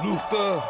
Luther.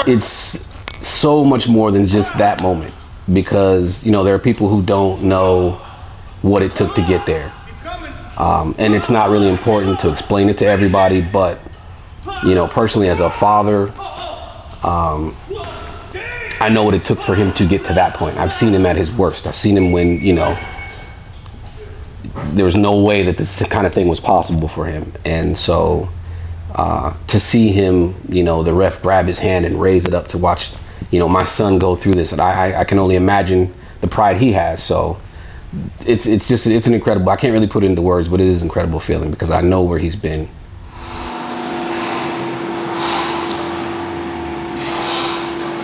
It's so much more than just that moment, because you know there are people who don't know what it took to get there, and it's not really important to explain it to everybody. But you know, personally as a father, I know what it took for him to get to that point. I've seen him at his worst. I've seen him when, you know, there was no way that this kind of thing was possible for him. And so to see him, you know, the ref grab his hand and raise it up to watch, you know, my son go through this, and I can only imagine the pride he has. So it's an incredible, I can't really put it into words, but it is an incredible feeling because I know where he's been.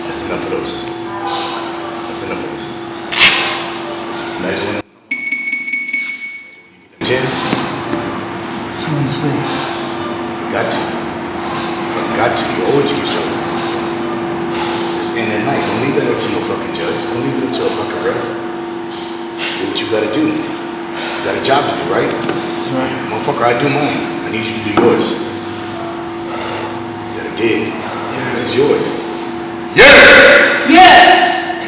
That's enough of those. That's enough of those. Imagine when you get them tens. I'm going to sleep. Got to. Got to. You owe it to yourself. Just end at night. Don't leave that up to no fucking judge. Don't leave it up to a fucking ref. Do what you gotta do. You got a job to do, right? That's right. Motherfucker, I do mine. I need you to do yours. You gotta dig. Yeah. This is yours. Yeah! Yeah!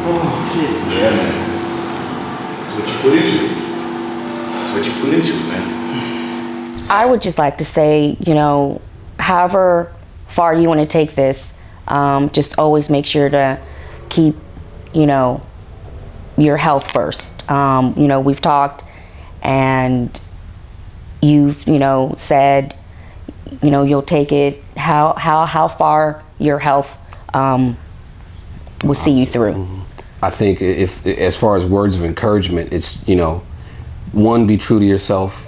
Oh, shit. Yeah, man. That's what you put into it. That's what you put into it, man. I would just like to say, you know, however far you want to take this, just always make sure to keep, you know, your health first. You know, we've talked and you've, you know, said, you know, you'll take it how far your health will see you through. I think if, as far as words of encouragement, it's, you know, one, be true to yourself.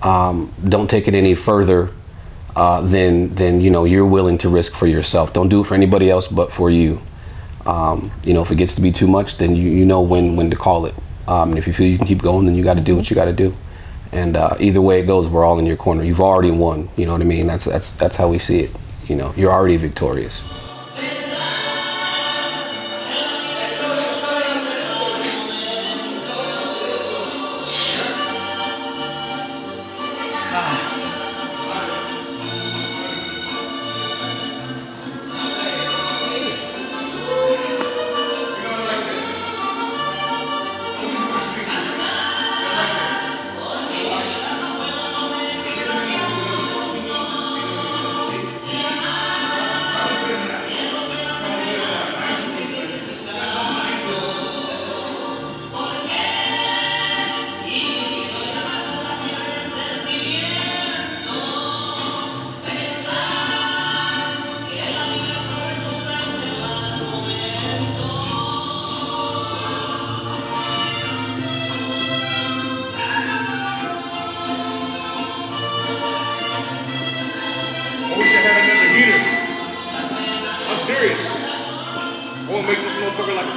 Don't take it any further than you know you're willing to risk for yourself. Don't do it for anybody else but for you. You know, if it gets to be too much, then you know when to call it. And if you feel you can keep going, then you got to do what you got to do. And either way it goes, we're all in your corner. You've already won. You know what I mean? That's how we see it. You know, you're already victorious.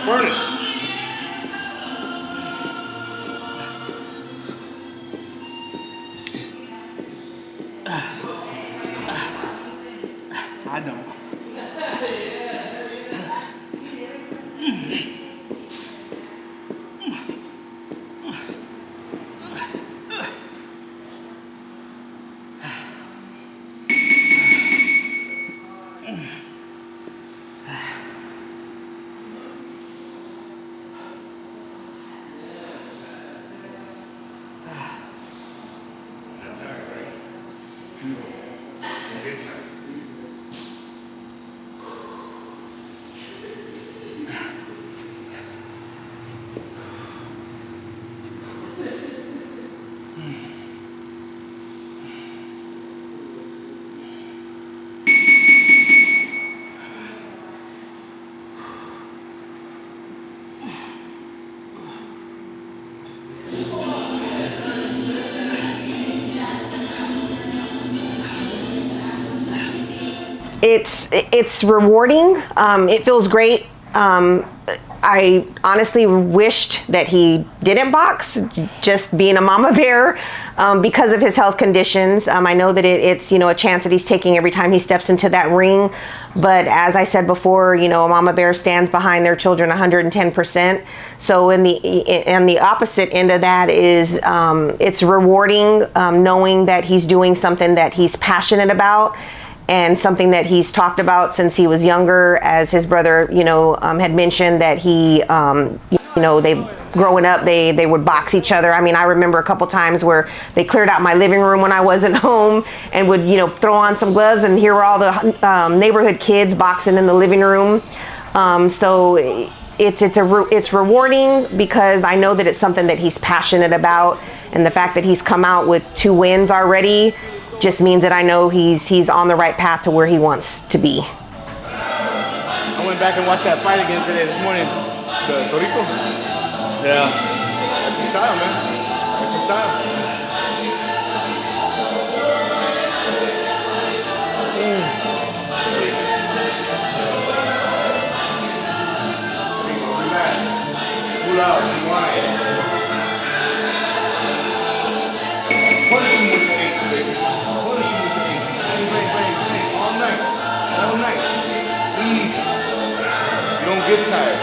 furnace. I don't. It's rewarding. It feels great. I honestly wished that he didn't box, just being a mama bear, because of his health conditions. I know that it's a chance that he's taking every time he steps into that ring. But as I said before, a mama bear stands behind their children 110%. So in the opposite end of that is it's rewarding, knowing that he's doing something that he's passionate about, and something that he's talked about since he was younger. As his brother, had mentioned that he, they growing up, they would box each other. I mean, I remember a couple times where they cleared out my living room when I wasn't home and would, throw on some gloves, and here were all the neighborhood kids boxing in the living room. So it's rewarding because I know that it's something that he's passionate about, and the fact that he's come out with 2 wins already just means that I know he's on the right path to where he wants to be. I went back and watched that fight again today this morning. The Torito. Yeah. That's his style, man. That's his style. Relax. Cool out. You want it. Punish him with the 8s, baby. Punish him with the 8s. Bang. All night. All night. Easy. You don't get tired.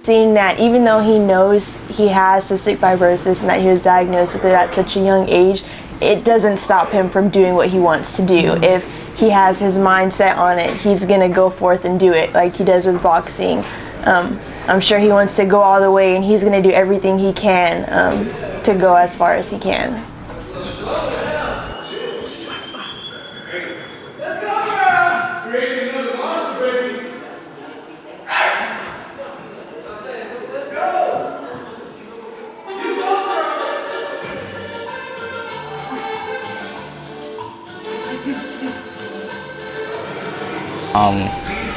Seeing that even though he knows he has cystic fibrosis and that he was diagnosed with it at such a young age, it doesn't stop him from doing what he wants to do. If he has his mind set on it, he's gonna go forth and do it like he does with boxing. I'm sure he wants to go all the way, and he's gonna do everything he can to go as far as he can.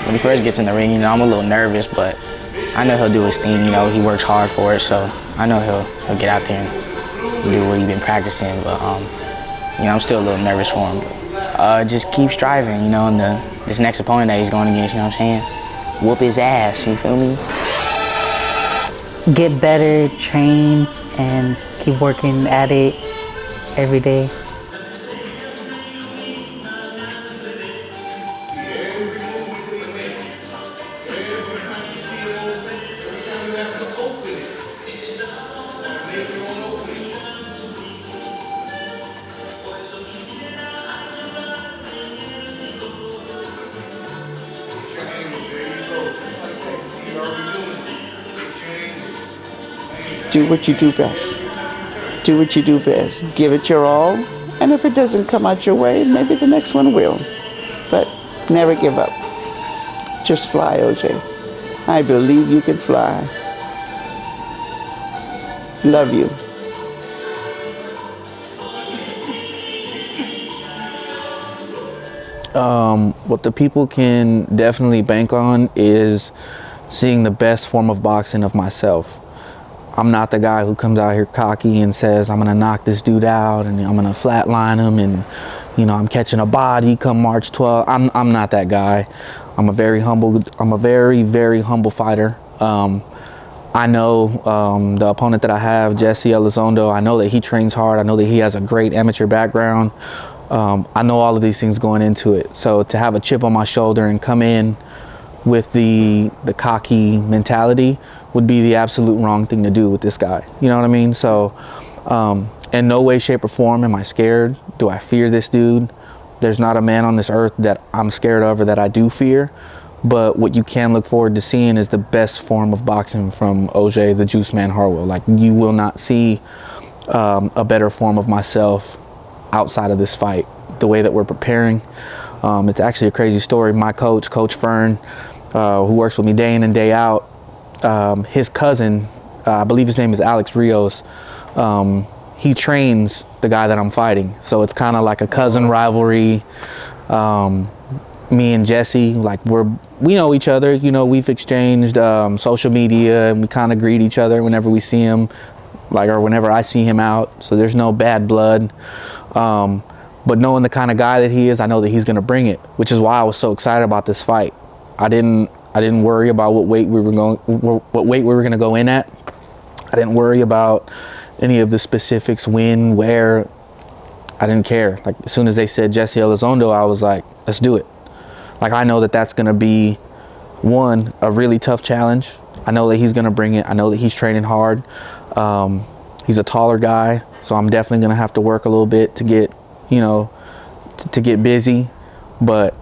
When he first gets in the ring, I'm a little nervous, but I know he'll do his thing. He works hard for it, so I know he'll get out there and do what he's been practicing. But I'm still a little nervous for him. Just keep striving, and this next opponent that he's going against, what I'm saying, whoop his ass. You feel me? Get better, train, and keep working at it every day. Do what you do best. Do what you do best. Give it your all. And if it doesn't come out your way, maybe the next one will. But never give up. Just fly, OJ. I believe you can fly. Love you. What the people can definitely bank on is seeing the best form of boxing of myself. I'm not the guy who comes out here cocky and says, I'm gonna knock this dude out and I'm gonna flatline him and, you know, I'm catching a body come March 12th. I'm not that guy. I'm a very, very humble fighter. I know the opponent that I have, Jesse Elizondo, I know that he trains hard. I know that he has a great amateur background. I know all of these things going into it. So to have a chip on my shoulder and come in with the cocky mentality would be the absolute wrong thing to do with this guy. You know what I mean? So in no way, shape, or form am I scared. Do I fear this dude? There's not a man on this earth that I'm scared of or that I do fear. But what you can look forward to seeing is the best form of boxing from OJ, the Juice Man Harwell. Like, you will not see a better form of myself outside of this fight. The way that we're preparing, it's actually a crazy story. My coach, Coach Fern, who works with me day in and day out, his cousin, I believe his name is Alex Rios, he trains the guy that I'm fighting. So it's kind of like a cousin rivalry. Me and Jesse, like, we know each other. You know, we've exchanged social media, and we kind of greet each other whenever we see him, like, or whenever I see him out. So there's no bad blood. But knowing the kind of guy that he is, I know that he's going to bring it, which is why I was so excited about this fight. I didn't worry about what weight we were going to go in at. I didn't worry about any of the specifics, when, where. I didn't care. Like, as soon as they said Jesse Elizondo, I was like, let's do it. Like, I know that that's going to be, one, a really tough challenge. I know that he's going to bring it. I know that he's training hard. He's a taller guy, so I'm definitely going to have to work a little bit to get, you know, to get busy. But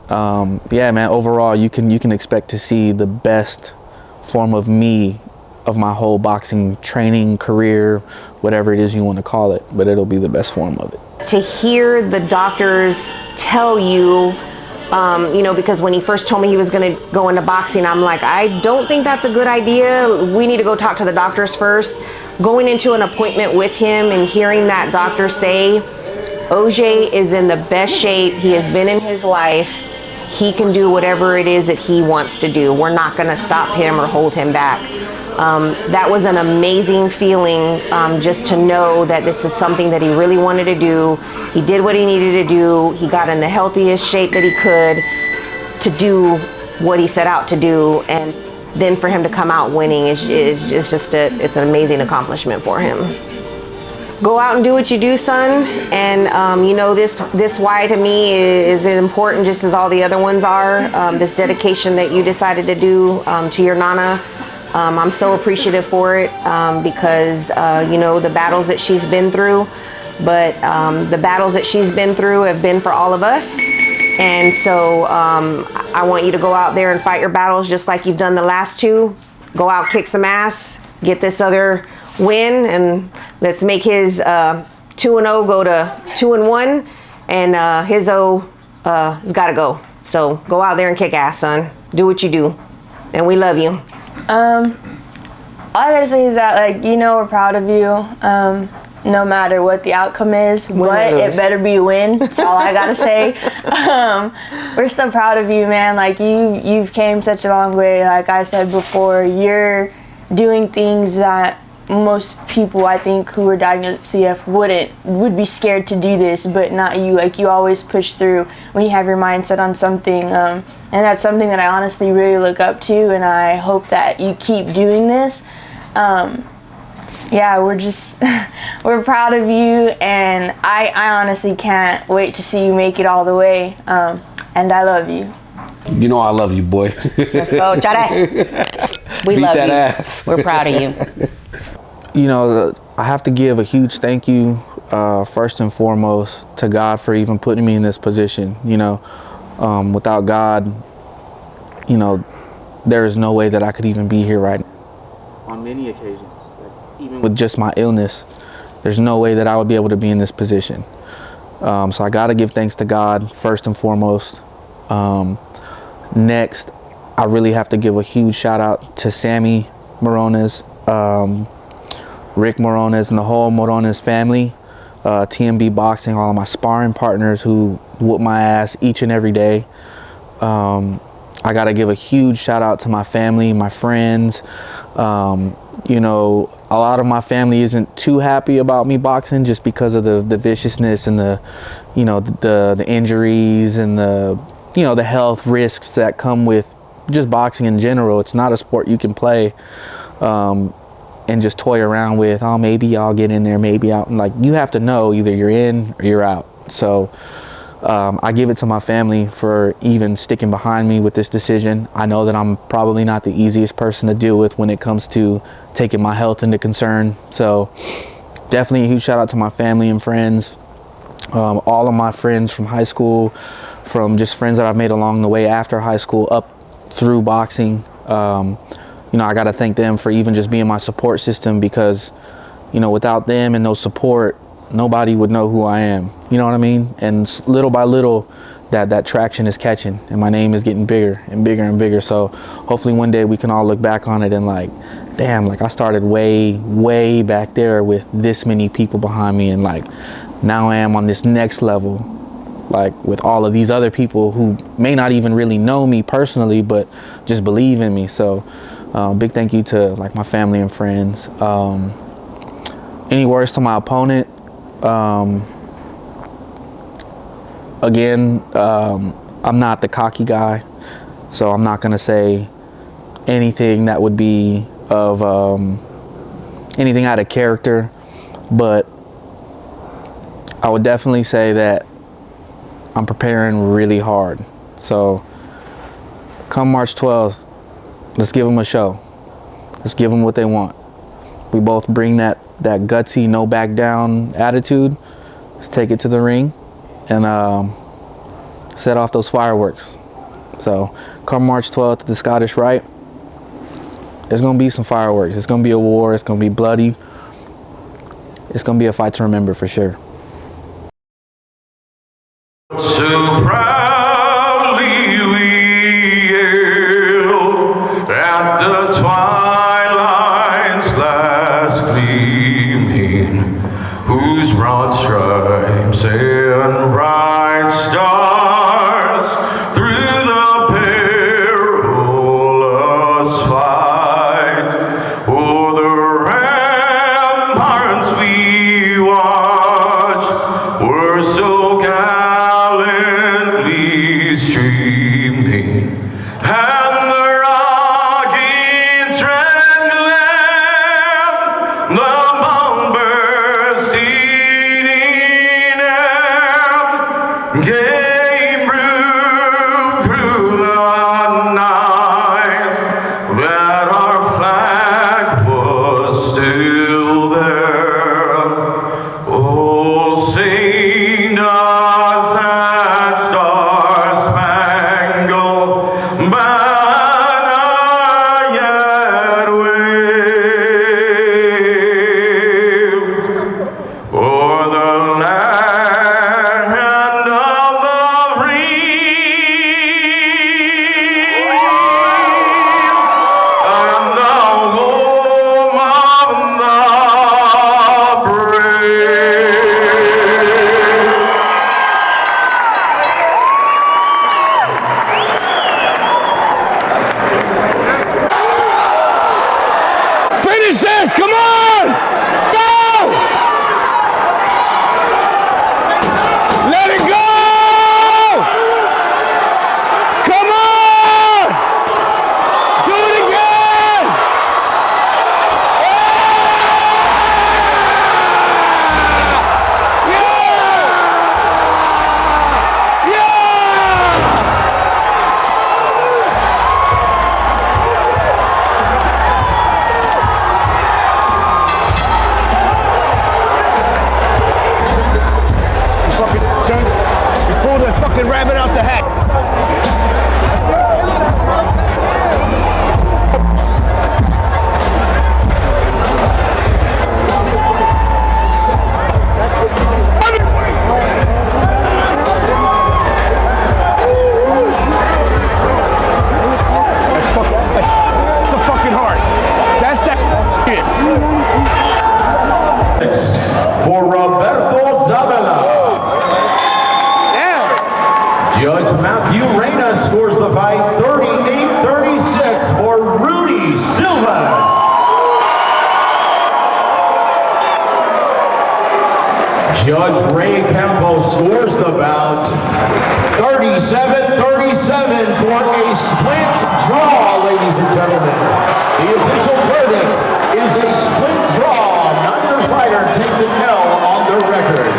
yeah, man, overall, you can expect to see the best form of me, of my whole boxing training career, whatever it is you want to call it, but it'll be the best form of it. To hear the doctors tell you, you know, because when he first told me he was going to go into boxing, I'm like, I don't think that's a good idea. We need to go talk to the doctors first. Going into an appointment with him and hearing that doctor say, OJ is in the best shape he has been in his life. He can do whatever it is that he wants to do. We're not going to stop him or hold him back. That was an amazing feeling, just to know that this is something that he really wanted to do. He did what he needed to do. He got in the healthiest shape that he could to do what he set out to do. And then for him to come out winning is just it's an amazing accomplishment for him. Go out and do what you do, son. And you know, this why to me is important just as all the other ones are. This dedication that you decided to do to your Nana. I'm so appreciative for it, because you know, the battles that she's been through, but the battles that she's been through have been for all of us. And so I want you to go out there and fight your battles just like you've done the last two. Go out, kick some ass, get this other win, and let's make his 2-0 go to 2-1, and his O has got to go. So go out there and kick ass, son. Do what you do, and we love you. All I gotta say is that, like, you know, we're proud of you. No matter what the outcome is, but it better be a win. That's all I gotta say. We're still proud of you, man. Like, you've came such a long way. Like I said before, you're doing things that most people, I think, who are diagnosed with CF would be scared to do this, but not you. Like, you always push through when you have your mindset on something, and that's something that I honestly really look up to, and I hope that you keep doing this. Yeah, we're proud of you, and I honestly can't wait to see you make it all the way, and I love you. You know I love you, boy. Let's go, Jade. We Beat love that you. ass. We're proud of you. You know, I have to give a huge thank you, first and foremost, to God for even putting me in this position. You know, without God, you know, there is no way that I could even be here right now. On many occasions, like, even with just my illness, there's no way that I would be able to be in this position. So I got to give thanks to God first and foremost. Next, I really have to give a huge shout out to Sammy Morones, Rick Morones, and the whole Morones family, TMB Boxing, all of my sparring partners who whoop my ass each and every day. I got to give a huge shout out to my family, my friends. You know, a lot of my family isn't too happy about me boxing just because of the viciousness and the, you know, the injuries and the, you know, the health risks that come with just boxing in general. It's not a sport you can play and just toy around with. Oh, maybe I'll get in there, maybe out. Like, you have to know either you're in or you're out. So I give it to my family for even sticking behind me with this decision. I know that I'm probably not the easiest person to deal with when it comes to taking my health into concern. So definitely a huge shout out to my family and friends. All of my friends from high school, from just friends that I've made along the way after high school up through boxing. You know, I got to thank them for even just being my support system, because, you know, without them and no support, nobody would know who I am. You know what I mean? And little by little, that traction is catching, and my name is getting bigger and bigger and bigger. So hopefully one day we can all look back on it and like, damn, like I started way back there with this many people behind me, and like now I am on this next level, like with all of these other people who may not even really know me personally, but just believe in me. So big thank you to like my family and friends. Any words to my opponent? Again, I'm not the cocky guy, so I'm not gonna say anything that would be of anything out of character, but I would definitely say that I'm preparing really hard. So come March 12th, let's give them a show. Let's give them what they want. We both bring that gutsy, no back down attitude. Let's take it to the ring and set off those fireworks. So come March 12th at the Scottish Rite, there's gonna be some fireworks. It's gonna be a war, it's gonna be bloody. It's gonna be a fight to remember for sure. So proudly we hail at the twilight's last gleaming, whose broad stripes and bright stars through the perilous fight o'er the ramparts we watched were so gallantly streaming, and the rocket trembling, the bombers eating air, came through the night, that our flag was still there. Oh, sing us that star-spangled banner yet wave o'er the land of the free and the home of the brave. Finish this, come on! Go! Let it go! Come on! Do it again! Fucking done. You pulled a fucking rabbit out the hat. That's the fucking heart. That's that shit. For Roberto Zabala. Judge Matthew Reyna scores the fight 38-36 for Rudy Silvas. scores the bout 37-37 for a split draw, ladies and gentlemen. The official verdict is a split draw. Neither fighter takes an L on their record.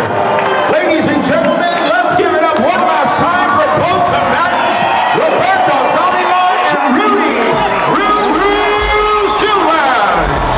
Ladies and gentlemen, let's give it up one last time for both combatants, Roberto Zamila and Rudy Silvas.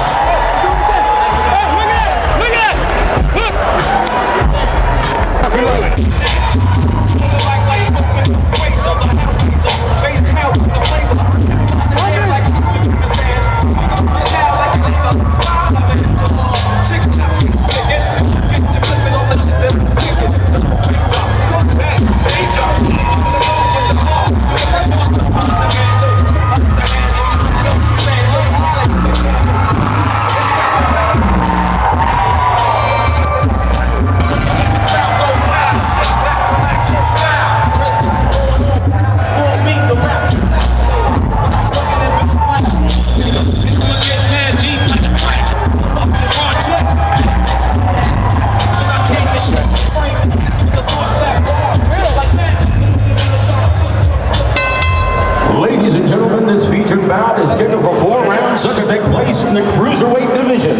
Ladies and gentlemen, this featured bout is scheduled for 4 rounds set to take place in the cruiserweight division.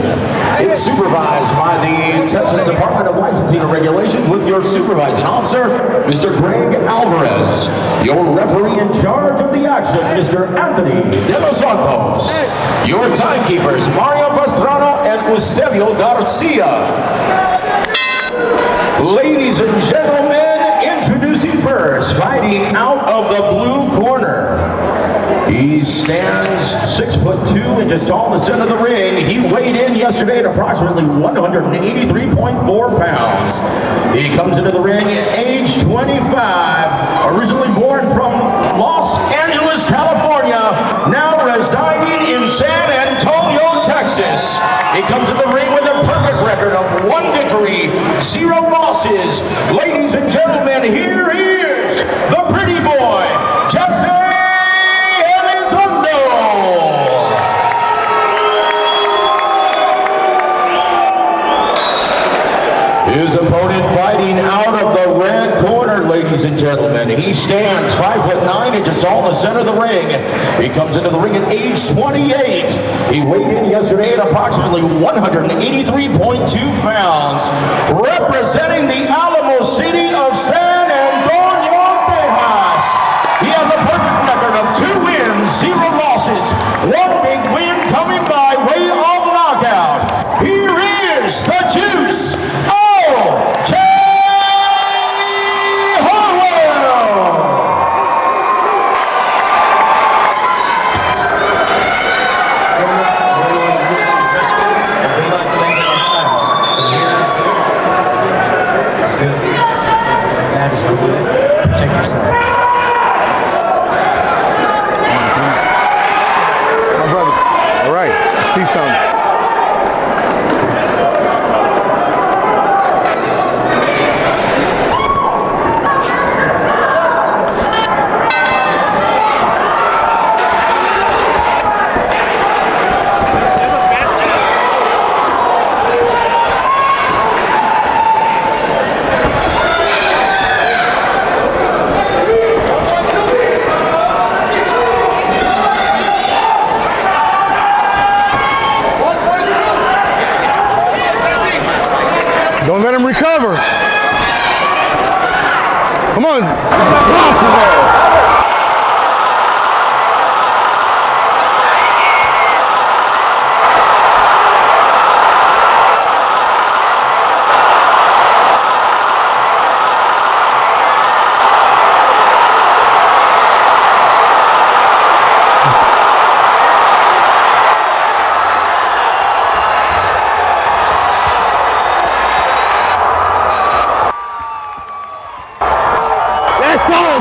It's supervised by the Texas Department of Licensing and Regulations with your supervising officer, Mr. Greg Alvarez. Your referee in charge of the action, Mr. Anthony De Los Santos. Your timekeepers, Mario Pastrana and Eusebio Garcia. Ladies and gentlemen, introducing first, fighting out of the blue corner. He stands 6'2" tall in the center of the ring. He weighed in yesterday at approximately 183.4 pounds. He comes into the ring at age 25, originally born from Los Angeles, California, now residing in San Antonio, Texas. He comes to the ring with a perfect record of 1 victory, 0 losses. Ladies and gentlemen, here is the pretty boy, Jesse Elizondo. His opponent fighting out of the red corner, ladies and gentlemen. He stands 5'9" tall in the center of the ring. He comes into the ring at age 28. He weighed in yesterday at approximately 183.2 pounds. Representing the Alamo City of San Antonio, Texas. He has a perfect record of 2 wins, 0 losses. 1 big win coming by way of knockout. Here is the Juice. See something. Don't let him recover. Come on.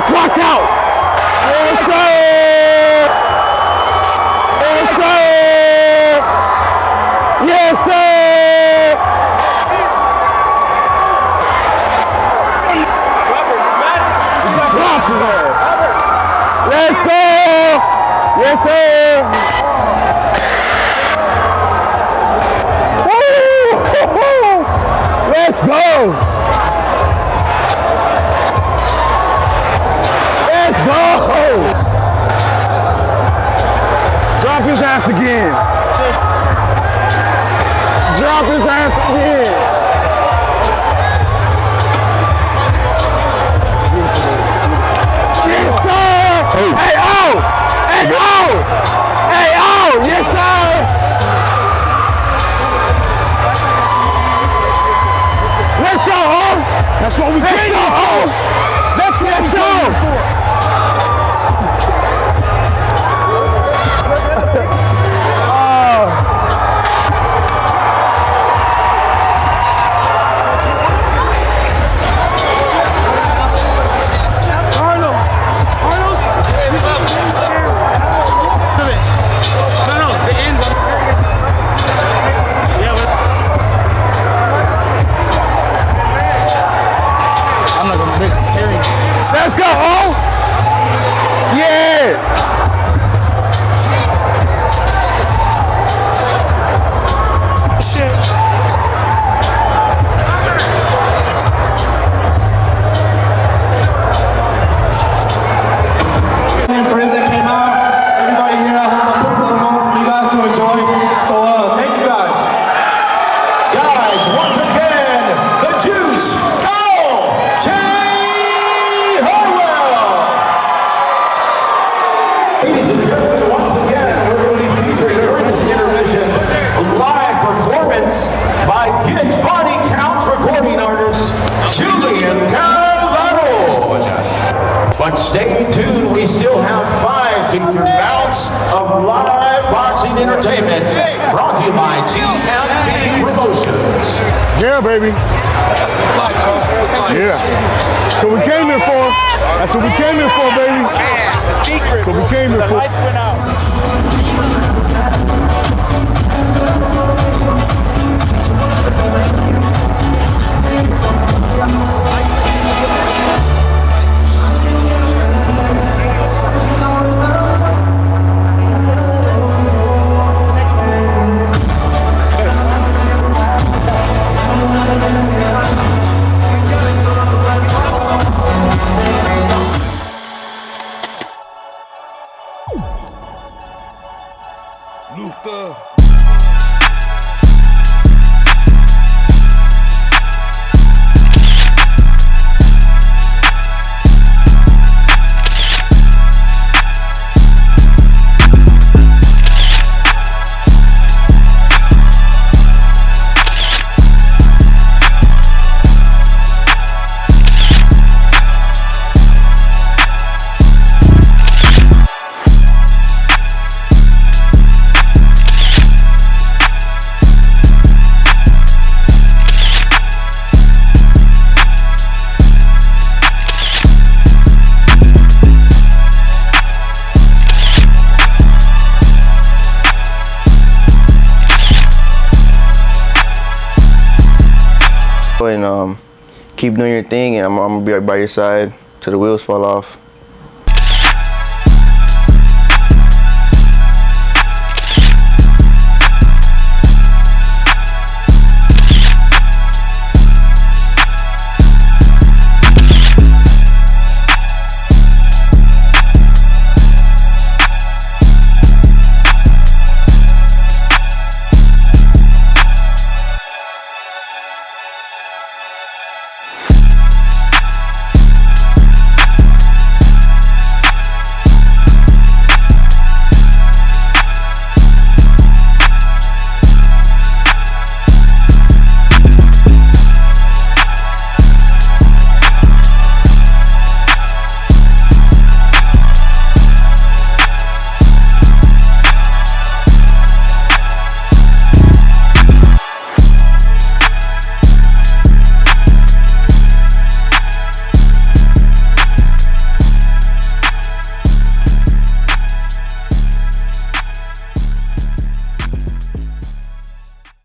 Clock out! Yes, sir! Yes, sir! Yes, sir! Robert, you got it? Let's go! Yes, sir! Woo! Let's go! what we came here for. That's what we came here for. Let's go, oh! Yeah! Shit. And friends that came out, everybody here, I hope I put something on for you guys to enjoy. So thank you guys. Guys, once again, the Juice, L.J. Ladies and gentlemen, once again, we're going to be featuring during this intermission a live performance by Get Body Counts recording artist Julian Carvalho. But stay tuned, we still have 5 featured bouts of live boxing entertainment brought to you by TMB Promotions. Yeah, baby. Yeah. So we came here for. That's what we came here for, baby. So we came here for. Lights went out. Luther. And keep doing your thing, and I'm gonna be right by your side till the wheels fall off.